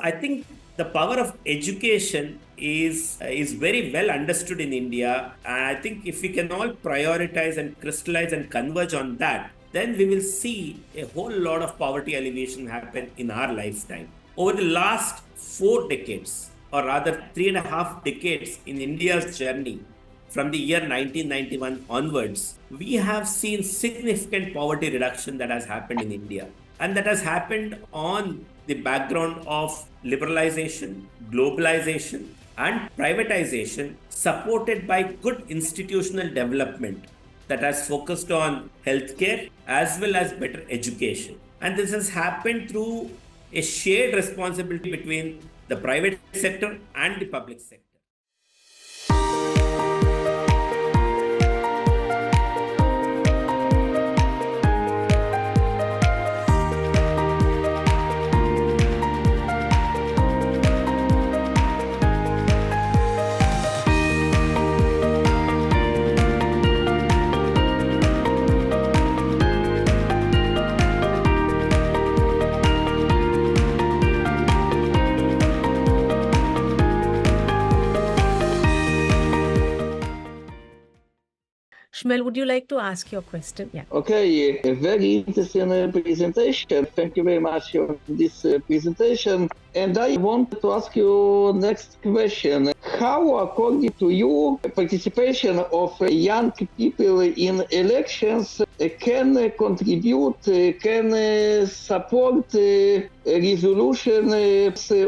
I think the power of education is very well understood in India. And I think if we can all prioritize and crystallize and converge on that, then we will see a whole lot of poverty alleviation happen in our lifetime. Over the last 4 decades, or rather 3.5 decades in India's journey, from the year 1991 onwards, we have seen significant poverty reduction that has happened in India. And that has happened on the background of liberalization, globalization, and privatization, supported by good institutional development that has focused on healthcare as well as better education. And this has happened through a shared responsibility between the private sector and the public sector. Shmel, would you like to ask your question? Yeah. Okay, a very interesting presentation. Thank you very much for this presentation. And I want to ask you next question. How, according to you, participation of young people in elections can contribute, can support resolution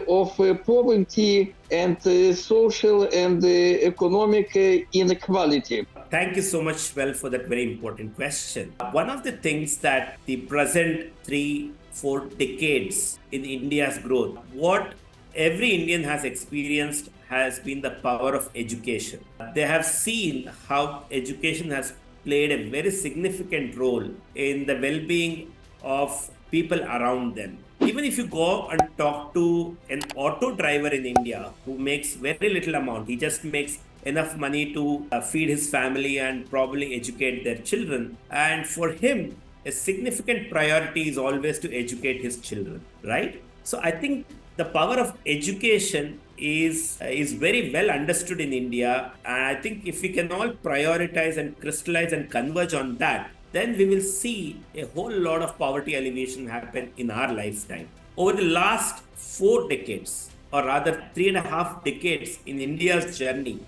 of poverty and social and economic inequality? Thank you so much, for that very important question. One of the things that the present 3-4 decades in India's growth, what every Indian has experienced has been the power of education. They have seen how education has played a very significant role in the well-being of people around them. Even if you go and talk to an auto driver in India who makes very little amount, he just makes enough money to feed his family and probably educate their children. And for him, a significant priority is always to educate his children, right? So I think the power of education is very well understood in India. And I think if we can all prioritize and crystallize and converge on that, then we will see a whole lot of poverty alleviation happen in our lifetime. Over the last 4 decades, or rather 3.5 decades in India's journey,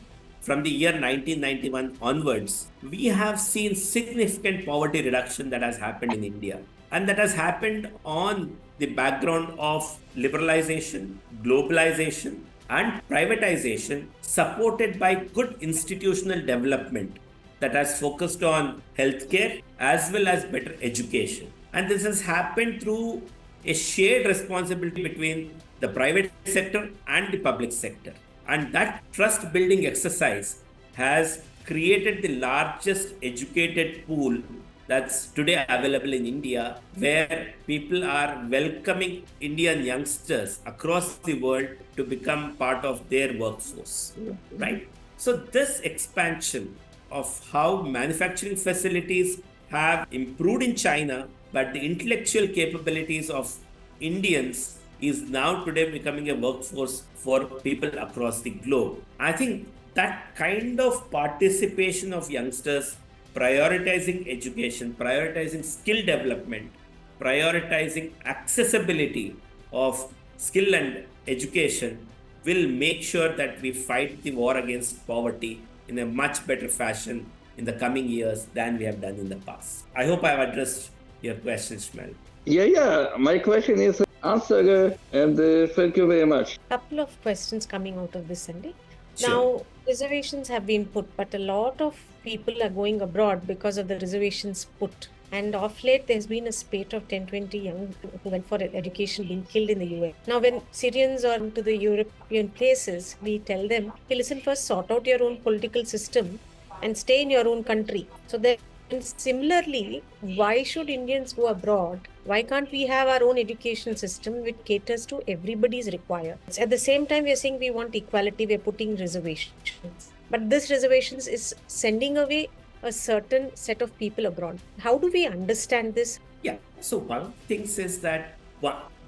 from the year 1991 onwards, we have seen significant poverty reduction that has happened in India. And that has happened on the background of liberalization, globalization, and privatization, supported by good institutional development that has focused on healthcare as well as better education. And this has happened through a shared responsibility between the private sector and the public sector. And that trust building exercise has created the largest educated pool that's today available in India, where people are welcoming Indian youngsters across the world to become part of their workforce, right? So this expansion of how manufacturing facilities have improved in China, but the intellectual capabilities of Indians is now today becoming a workforce for people across the globe. I think that kind of participation of youngsters, prioritizing education, prioritizing skill development, prioritizing accessibility of skill and education will make sure that we fight the war against poverty in a much better fashion in the coming years than we have done in the past. I hope I have addressed your question, Shmel. Yeah. My question is answered, and thank you very much. Couple of questions coming out of this, Sandy. Sure. Now, reservations have been put, but a lot of people are going abroad because of the reservations put. And of late, there's been a spate of 10-20 young who went for education being killed in the US. Now, when Syrians are to the European places, we tell them, hey, listen, first sort out your own political system and stay in your own country. So then, similarly, why should Indians go abroad? Why can't we have our own education system which caters to everybody's requirements? At the same time, we are saying we want equality, we're putting reservations. But this reservations is sending away a certain set of people abroad. How do we understand this? Yeah, so one of the things is that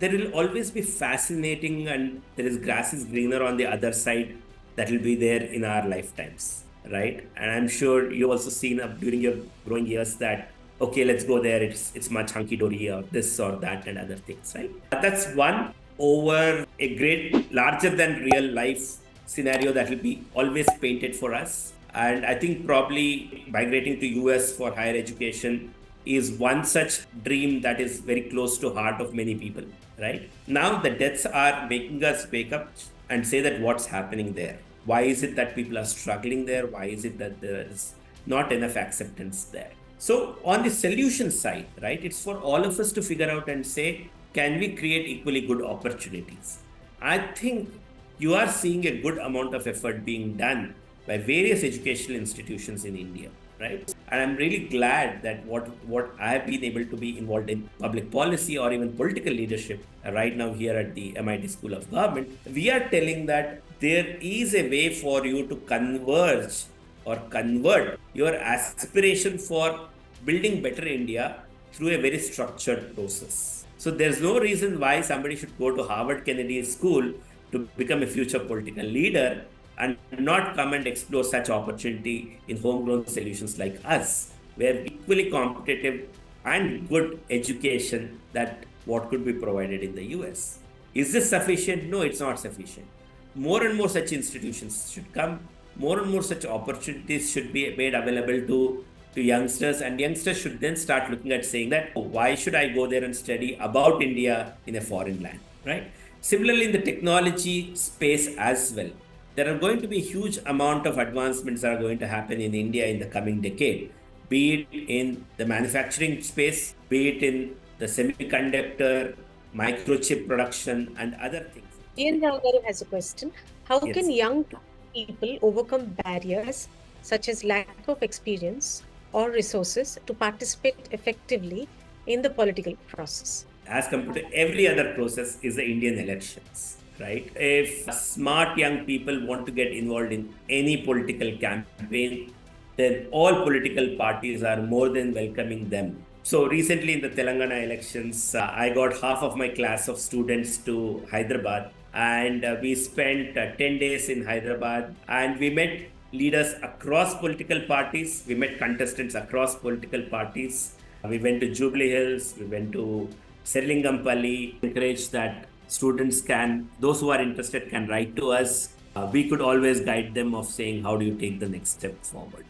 there will always be fascinating, and there is grass is greener on the other side that will be there in our lifetimes, right? And I'm sure you also seen up during your growing years that okay, let's go there. It's much hunky dory or this or that and other things, right? That's one over a great larger than real life scenario that will be always painted for us. And I think probably migrating to US for higher education is one such dream that is very close to heart of many people, right? Now the deaths are making us wake up and say that what's happening there. Why is it that people are struggling there? Why is it that there is not enough acceptance there? So on the solution side, right, it's for all of us to figure out and say, can we create equally good opportunities? I think you are seeing a good amount of effort being done by various educational institutions in India, right? And I'm really glad that what I have been able to be involved in public policy or even political leadership right now here at the MIT School of Government, we are telling that there is a way for you to converge or convert your aspiration for building better India through a very structured process. So there's no reason why somebody should go to Harvard Kennedy School to become a future political leader and not come and explore such opportunity in homegrown solutions like us, where equally competitive and good education that what could be provided in the US. Is this sufficient? No, it's not sufficient. More and more such institutions should come. More and more such opportunities should be made available to youngsters, and youngsters should then start looking at saying that, oh, why should I go there and study about India in a foreign land, right? Similarly, in the technology space as well, there are going to be a huge amount of advancements that are going to happen in India in the coming decade, be it in the manufacturing space, be it in the semiconductor, microchip production, and other things. Ian Nagaru has a question. How Yes. can young people overcome barriers such as lack of experience or resources to participate effectively in the political process? As compared to every other process is the Indian elections, right? If smart young people want to get involved in any political campaign, then all political parties are more than welcoming them. So recently in the Telangana elections, I got half of my class of students to Hyderabad, and we spent 10 days in Hyderabad, and we met leaders across political parties. We met contestants across political parties. We went to Jubilee Hills, we went to Serlingampalli, encourage that students can, those who are interested can write to us. We could always guide them of saying, how do you take the next step forward?